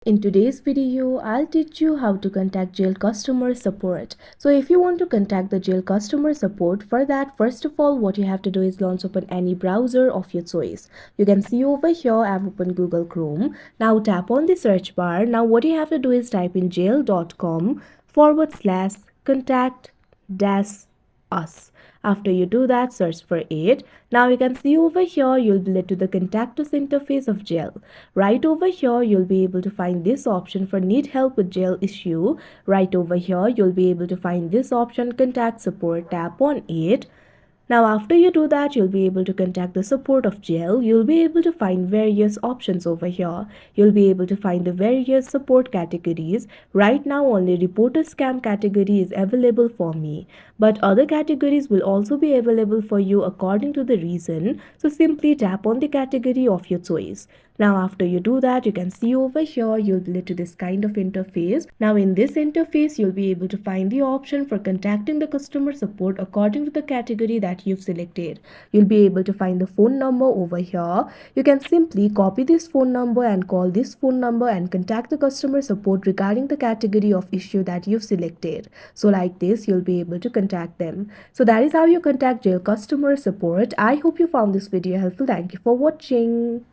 In today's video, I'll teach you how to contact Zelle customer support. So if you want to contact the Zelle customer support, for that, first of all, what you have to do is launch open any browser of your choice. You can see over here, I've opened Google Chrome. Now tap on the search bar. Now what you have to do is type in zelle.com/contact dash us. After you do that, search for it. Now you can see over here, you'll be led to the contact us interface of Zelle. Right over here, you'll be able to find this option for need help with Zelle issue. Right over here, you'll be able to find this option contact support. Tap on it. Now after you do that, you'll be able to contact the support of Zelle. You'll be able to find various options over here. You'll be able to find the various support categories. Right now only report a scam category is available for me, but other categories will also be available for you according to the reason. So simply tap on the category of your choice. Now after you do that, you can see over here, you'll be led to this kind of interface. Now in this interface, you'll be able to find the option for contacting the customer support according to the category that you've selected. You'll be able to find the phone number over here. You can simply copy this phone number and call this phone number and contact the customer support regarding the category of issue that you've selected. So like this, you'll be able to contact them. So that is how you contact Zelle customer support. I hope you found this video helpful. Thank you for watching.